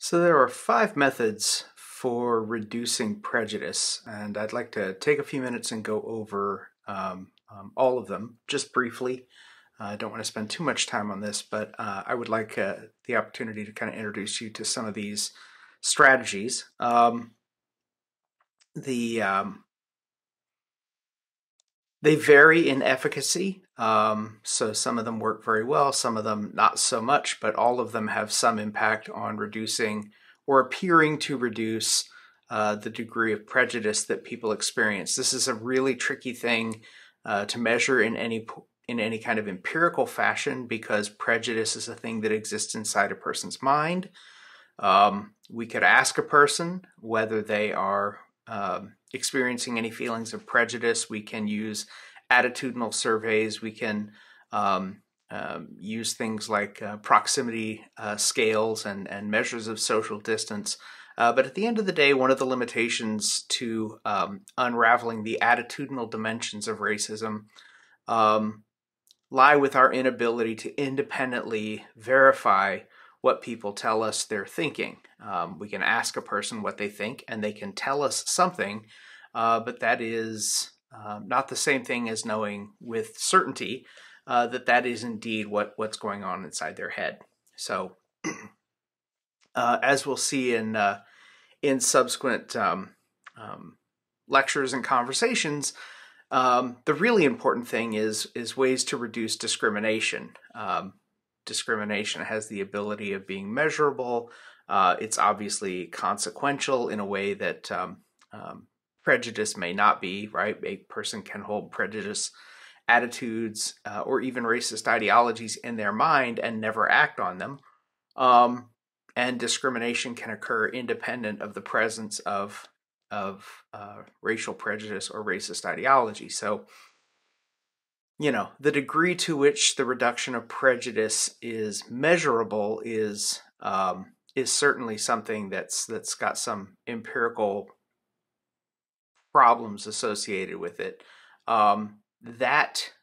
So there are 5 methods for reducing prejudice, and I'd like to take a few minutes and go over all of them just briefly. I don't want to spend too much time on this, but I would like the opportunity to kind of introduce you to some of these strategies. The They vary in efficacy, so some of them work very well, some of them not so much, but all of them have some impact on reducing or appearing to reduce the degree of prejudice that people experience. This is a really tricky thing to measure in any kind of empirical fashion because prejudice is a thing that exists inside a person's mind. We could ask a person whether they are experiencing any feelings of prejudice. We can use attitudinal surveys. We can use things like proximity scales and measures of social distance. But at the end of the day, one of the limitations to unraveling the attitudinal dimensions of racism lie with our inability to independently verify what people tell us they're thinking. We can ask a person what they think, and they can tell us something, but that is not the same thing as knowing with certainty that is indeed what's going on inside their head. So, as we'll see in subsequent lectures and conversations, the really important thing is ways to reduce discrimination. Discrimination has the ability of being measurable. It's obviously consequential in a way that prejudice may not be, right? A person can hold prejudice attitudes or even racist ideologies in their mind and never act on them. And discrimination can occur independent of the presence of racial prejudice or racist ideology. So, the degree to which the reduction of prejudice is measurable is certainly something that's got some empirical problems associated with it. That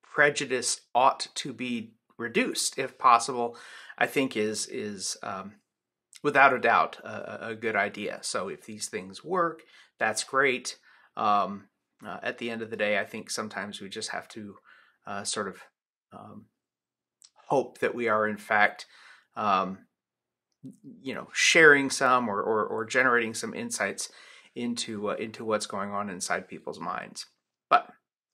prejudice ought to be reduced, if possible, I think is without a doubt a good idea. So if these things work, that's great. At the end of the day, I think sometimes we just have to hope that we are in fact, sharing some or generating some insights into what's going on inside people's minds. But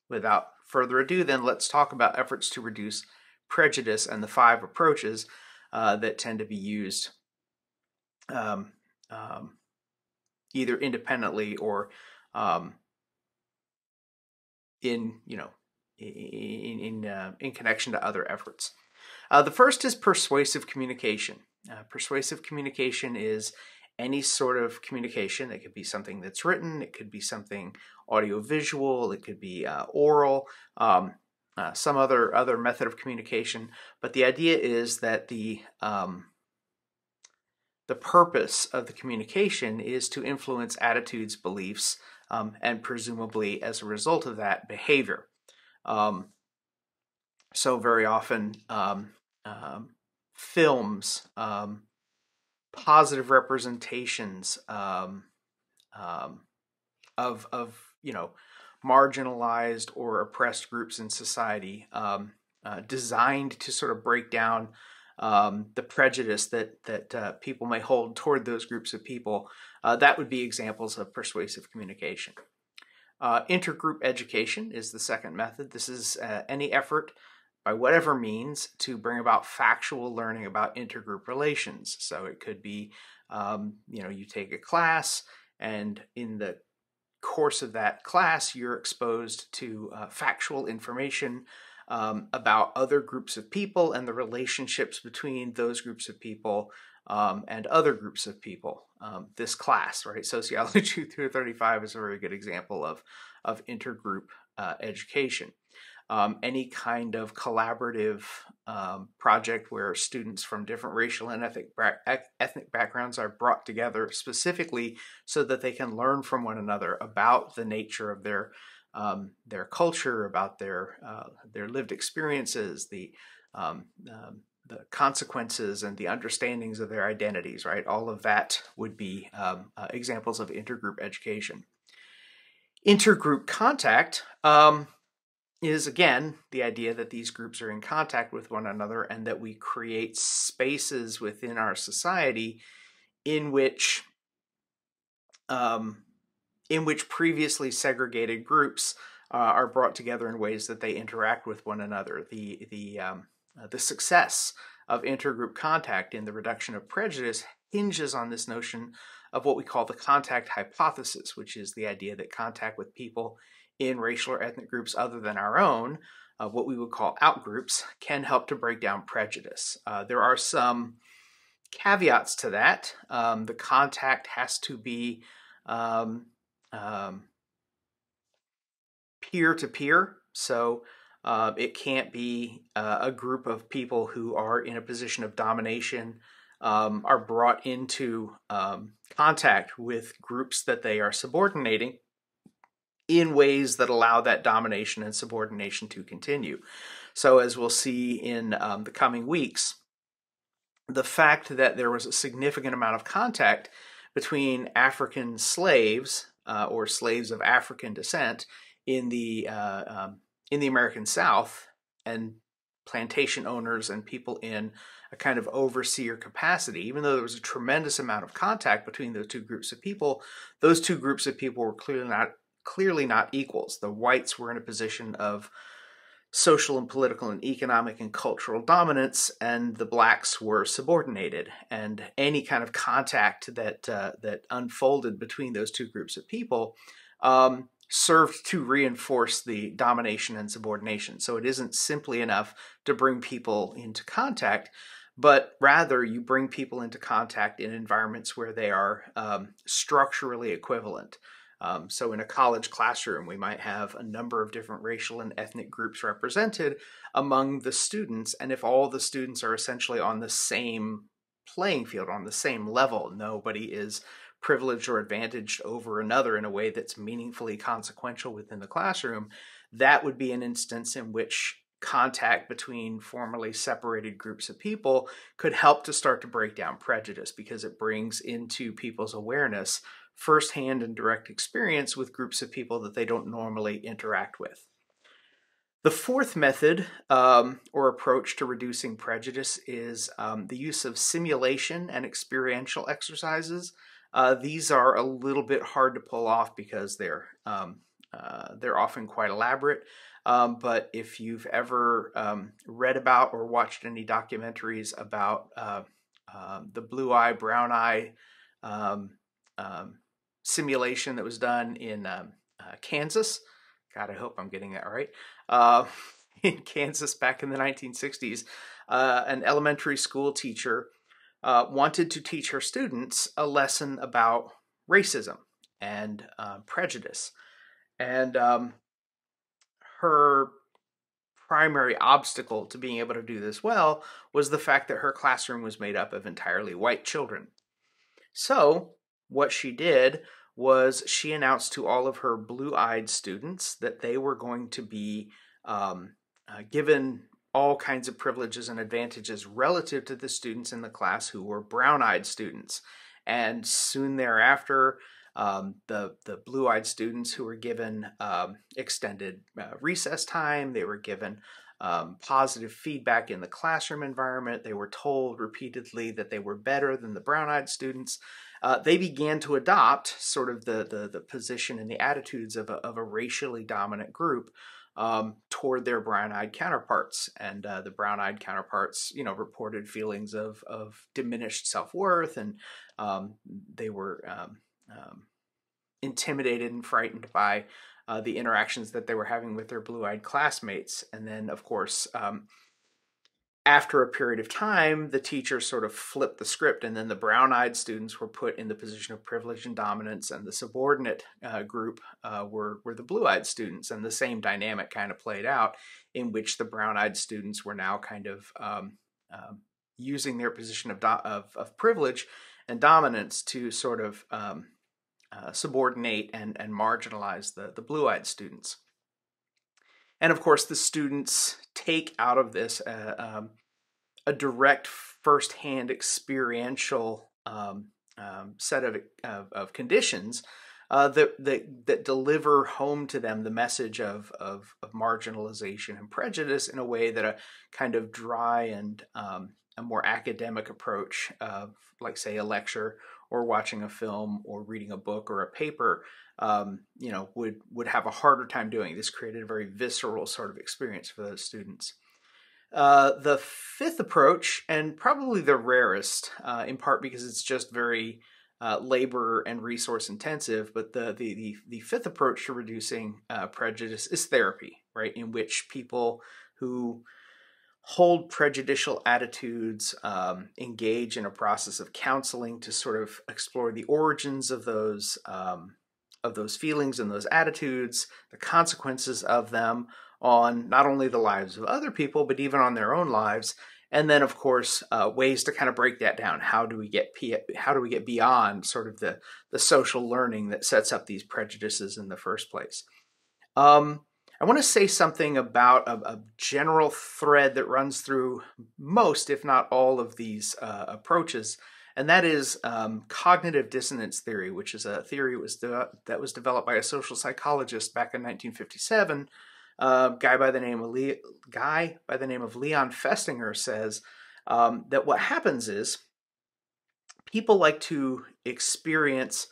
without further ado, then let's talk about efforts to reduce prejudice and the 5 approaches that tend to be used either independently or in connection to other efforts. The first is persuasive communication. Persuasive communication is any sort of communication. It could be something that's written, it could be something audiovisual, it could be oral, some other method of communication. But the idea is that the purpose of the communication is to influence attitudes, beliefs, and presumably as a result of that, behavior. So very often films, positive representations of marginalized or oppressed groups in society, designed to sort of break down the prejudice that people may hold toward those groups of people. That would be examples of persuasive communication. Intergroup education is the second method. This is any effort by whatever means to bring about factual learning about intergroup relations. So it could be, you take a class, and in the course of that class, you're exposed to factual information about other groups of people and the relationships between those groups of people and other groups of people. This class, right, Sociology 235 is a very good example of intergroup education. Any kind of collaborative project where students from different racial and ethnic backgrounds are brought together specifically so that they can learn from one another about the nature of their culture, about their lived experiences, the consequences and the understandings of their identities, right? All of that would be examples of intergroup education. Intergroup contact is, again, the idea that these groups are in contact with one another and that we create spaces within our society in which previously segregated groups are brought together in ways that they interact with one another. The success of intergroup contact in the reduction of prejudice hinges on this notion of what we call the contact hypothesis, which is the idea that contact with people in racial or ethnic groups other than our own, what we would call outgroups, can help to break down prejudice. There are some caveats to that. The contact has to be peer-to-peer, so it can't be a group of people who are in a position of domination are brought into contact with groups that they are subordinating in ways that allow that domination and subordination to continue. So as we'll see in the coming weeks, the fact that there was a significant amount of contact between African slaves or slaves of African descent in the American South and plantation owners and people in a kind of overseer capacity, even though there was a tremendous amount of contact between those two groups of people, those two groups of people were clearly not equals. The whites were in a position of social and political and economic and cultural dominance, and the blacks were subordinated. And any kind of contact that unfolded between those two groups of people served to reinforce the domination and subordination. So it isn't simply enough to bring people into contact, but rather you bring people into contact in environments where they are structurally equivalent. So in a college classroom, we might have a number of different racial and ethnic groups represented among the students. And if all the students are essentially on the same playing field, on the same level, nobody is privileged or advantaged over another in a way that's meaningfully consequential within the classroom, that would be an instance in which contact between formerly separated groups of people could help to start to break down prejudice, because it brings into people's awareness firsthand and direct experience with groups of people that they don't normally interact with. The fourth method or approach to reducing prejudice is the use of simulation and experiential exercises. These are a little bit hard to pull off because they're often quite elaborate. But if you've ever read about or watched any documentaries about the blue eye, brown eye simulation that was done in Kansas. God, I hope I'm getting that right. In Kansas back in the 1960s, an elementary school teacher wanted to teach her students a lesson about racism and prejudice. And her primary obstacle to being able to do this well was the fact that her classroom was made up of entirely white children. So what she did was she announced to all of her blue-eyed students that they were going to be given all kinds of privileges and advantages relative to the students in the class who were brown-eyed students. And soon thereafter, the blue-eyed students who were given extended recess time, they were given positive feedback in the classroom environment. They were told repeatedly that they were better than the brown-eyed students. They began to adopt sort of the position and the attitudes of a racially dominant group toward their brown-eyed counterparts. And the brown-eyed counterparts, reported feelings of diminished self-worth, and they were intimidated and frightened by the interactions that they were having with their blue-eyed classmates. And then, of course, after a period of time, the teacher sort of flipped the script, and then the brown-eyed students were put in the position of privilege and dominance, and the subordinate group were the blue-eyed students. And the same dynamic kind of played out, in which the brown-eyed students were now kind of using their position of privilege and dominance to sort of subordinate and marginalize the blue-eyed students. And of course, the students take out of this a direct firsthand experiential set of conditions that deliver home to them the message of marginalization and prejudice in a way that a kind of dry and a more academic approach of, like, say, a lecture or watching a film or reading a book or a paper, would have a harder time doing. This created a very visceral sort of experience for those students. The fifth approach, and probably the rarest, in part because it's just very labor and resource intensive, but the fifth approach to reducing prejudice is therapy, right? In which people who hold prejudicial attitudes engage in a process of counseling to sort of explore the origins of those feelings and those attitudes, the consequences of them on not only the lives of other people, but even on their own lives. And then, of course, ways to kind of break that down. How do we get beyond sort of the social learning that sets up these prejudices in the first place? I want to say something about a general thread that runs through most, if not all, of these approaches, and that is cognitive dissonance theory, which is a theory that was developed by a social psychologist back in 1957. Guy by the name of Leon Festinger says that what happens is people like to experience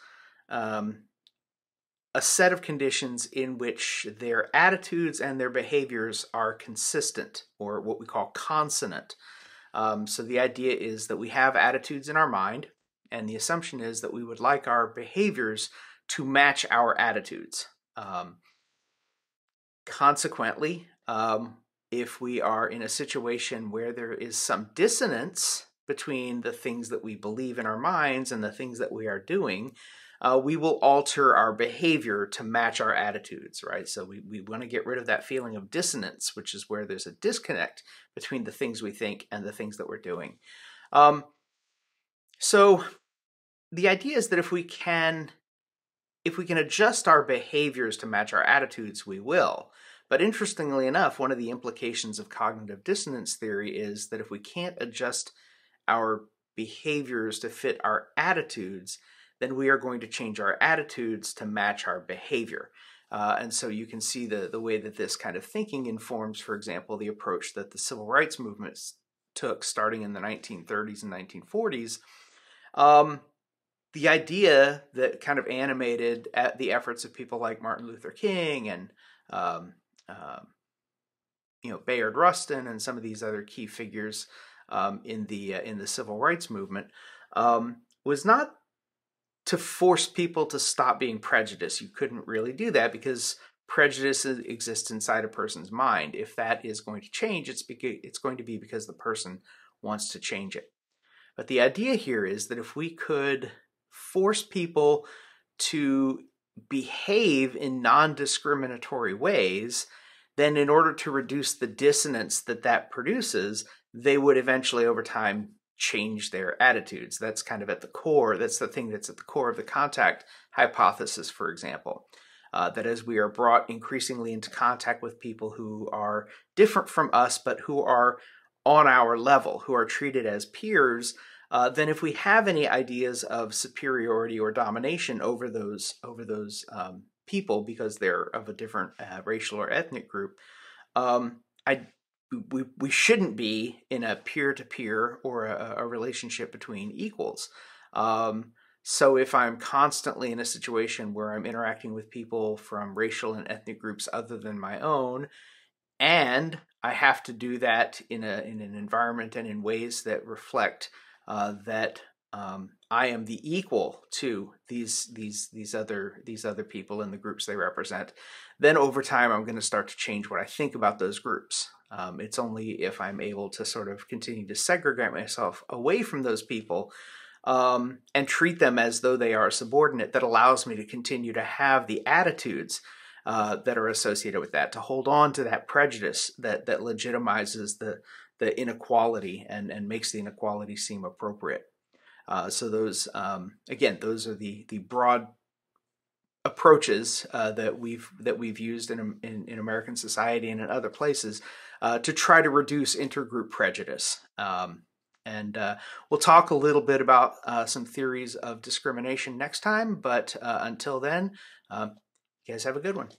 a set of conditions in which their attitudes and their behaviors are consistent, or what we call consonant. So the idea is that we have attitudes in our mind, and the assumption is that we would like our behaviors to match our attitudes. Consequently, if we are in a situation where there is some dissonance between the things that we believe in our minds and the things that we are doing, we will alter our behavior to match our attitudes, right? So we want to get rid of that feeling of dissonance, which is where there's a disconnect between the things we think and the things that we're doing. So the idea is that if we can adjust our behaviors to match our attitudes, we will. But interestingly enough, one of the implications of cognitive dissonance theory is that if we can't adjust our behaviors to fit our attitudes, then we are going to change our attitudes to match our behavior. And so you can see the way that this kind of thinking informs, for example, the approach that the civil rights movement took starting in the 1930s and 1940s. The idea that kind of animated the efforts of people like Martin Luther King and Bayard Rustin and some of these other key figures in the civil rights movement was not to force people to stop being prejudiced. You couldn't really do that because prejudice exists inside a person's mind. If that is going to change, it's going to be because the person wants to change it. But the idea here is that if we could force people to behave in non-discriminatory ways, then in order to reduce the dissonance that produces, they would eventually, over time, change their attitudes. That's kind of at the core. That's the thing that's at the core of the contact hypothesis, for example. That as we are brought increasingly into contact with people who are different from us, but who are on our level, who are treated as peers, then if we have any ideas of superiority or domination over those people because they're of a different racial or ethnic group, we shouldn't be in a peer-to-peer or a relationship between equals. So if I'm constantly in a situation where I'm interacting with people from racial and ethnic groups other than my own, and I have to do that in an environment and in ways that reflect that I am the equal to these other people and the groups they represent, then over time I'm going to start to change what I think about those groups. It's only if I'm able to sort of continue to segregate myself away from those people and treat them as though they are subordinate that allows me to continue to have the attitudes that are associated with that, to hold on to that prejudice that legitimizes the inequality and makes the inequality seem appropriate. So those, again, those are the broad approaches that we've used in American society and in other places to try to reduce intergroup prejudice. And we'll talk a little bit about some theories of discrimination next time, but until then, you guys have a good one.